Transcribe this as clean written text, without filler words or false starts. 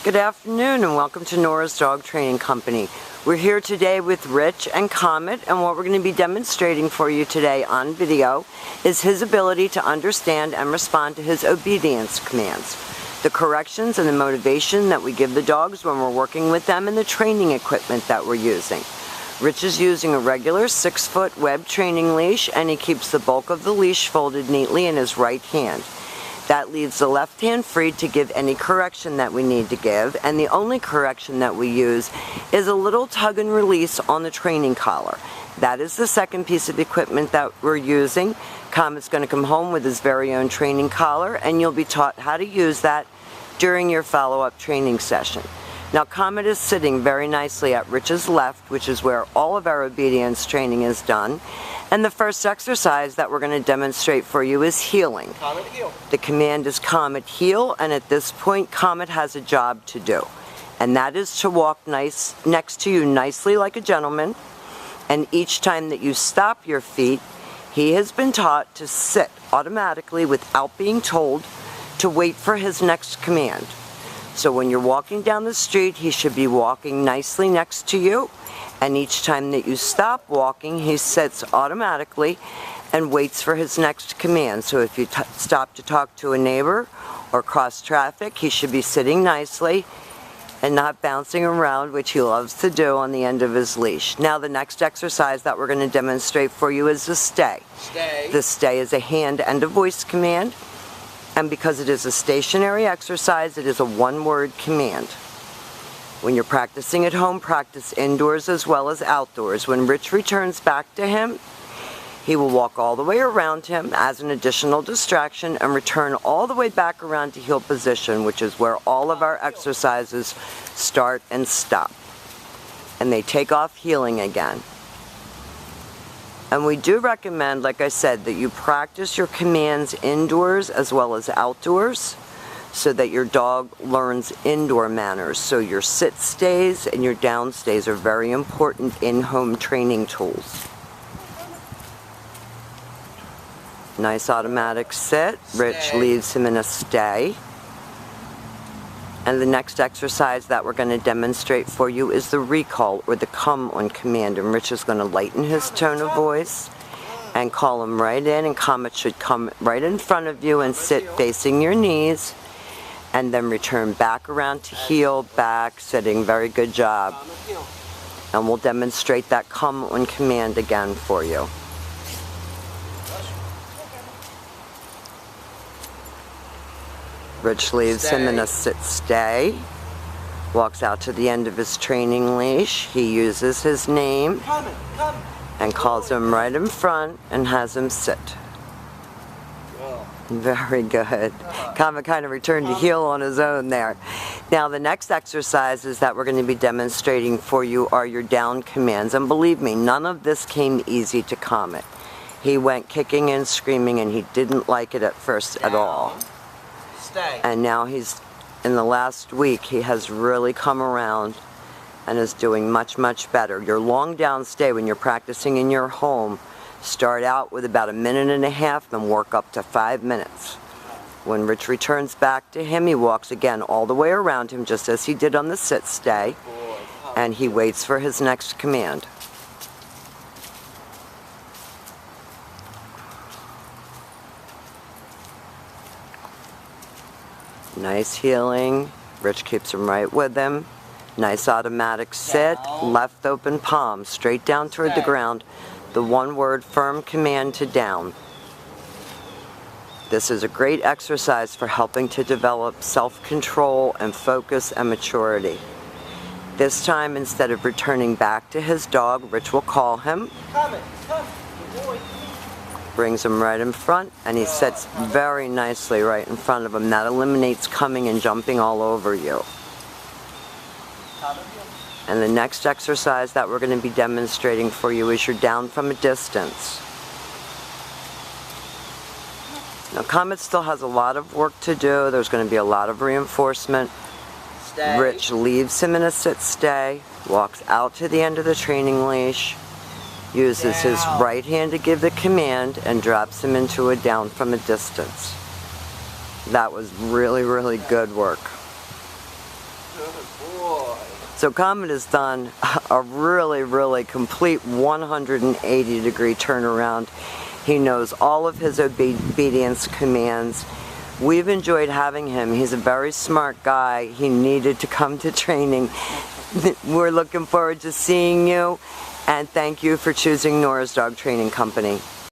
Good afternoon and welcome to Nora's Dog Training Company. We're here today with Rich and Comet, and what we're going to be demonstrating for you today on video is his ability to understand and respond to his obedience commands, the corrections and the motivation that we give the dogs when we're working with them, and the training equipment that we're using. Rich is using a regular 6-foot web training leash, and he keeps the bulk of the leash folded neatly in his right hand. That leaves the left hand free to give any correction that we need to give, and the only correction that we use is a little tug and release on the training collar. That is the second piece of equipment that we're using. Comet's going to come home with his very own training collar, and you'll be taught how to use that during your follow-up training session. Now, Comet is sitting very nicely at Rich's left, which is where all of our obedience training is done. And the first exercise that we're going to demonstrate for you is heeling. Comet heel. The command is Comet heel, and at this point, Comet has a job to do. And that is to walk next to you nicely like a gentleman. And each time that you stop your feet, he has been taught to sit automatically without being told to wait for his next command. So when you're walking down the street, he should be walking nicely next to you. And each time that you stop walking, he sits automatically and waits for his next command. So if you stop to talk to a neighbor or cross traffic, he should be sitting nicely and not bouncing around, which he loves to do on the end of his leash. Now the next exercise that we're going to demonstrate for you is the stay. Stay. The stay is a hand and a voice command. And because it is a stationary exercise, it is a one-word command. When you're practicing at home, practice indoors as well as outdoors. When Rich returns back to him, he will walk all the way around him as an additional distraction and return all the way back around to heel position, which is where all of our exercises start and stop. And they take off heeling again. And we do recommend, like I said, that you practice your commands indoors as well as outdoors, so that your dog learns indoor manners. So your sit stays and your down stays are very important in-home training tools. Nice automatic sit. Rich leaves him in a stay. And the next exercise that we're going to demonstrate for you is the recall, or the come on command. And Rich is going to lighten his tone of voice and call him right in, and Comet should come right in front of you and sit facing your knees, and then return back around to heel, back, sitting. Very good job. And we'll demonstrate that come on command again for you. Rich leaves him in a sit stay. Walks out to the end of his training leash. He uses his name and calls him right in front and has him sit. Very good. Comet kind of returned to heel on his own there. Now the next exercises that we're going to be demonstrating for you are your down commands. And believe me, none of this came easy to Comet. He went kicking and screaming, and he didn't like it at first at all. Stay. And now he's, in the last week, he has really come around and is doing much, much better. Your long down stay when you're practicing in your home, start out with about 1.5 minutes and work up to 5 minutes. When Rich returns back to him, he walks again all the way around him, just as he did on the sit stay, and he waits for his next command. Nice heeling. Rich keeps him right with him. Nice automatic sit. Left open palm, straight down toward the ground. The one-word firm command to down. This is a great exercise for helping to develop self-control and focus and maturity. This time, instead of returning back to his dog, Rich will call him, brings him right in front, and he sits very nicely right in front of him. That eliminates coming and jumping all over you. And the next exercise that we're going to be demonstrating for you is your down from a distance. Now Comet still has a lot of work to do. There's going to be a lot of reinforcement. Stay. Rich leaves him in a sit stay, walks out to the end of the training leash, uses his right hand to give the command, and drops him into a down from a distance. That was really, really good work. Good boy. So Comet has done a really complete 180-degree turnaround. He knows all of his obedience commands. We've enjoyed having him. He's a very smart guy. He needed to come to training. We're looking forward to seeing you, and thank you for choosing Nora's Dog Training Company.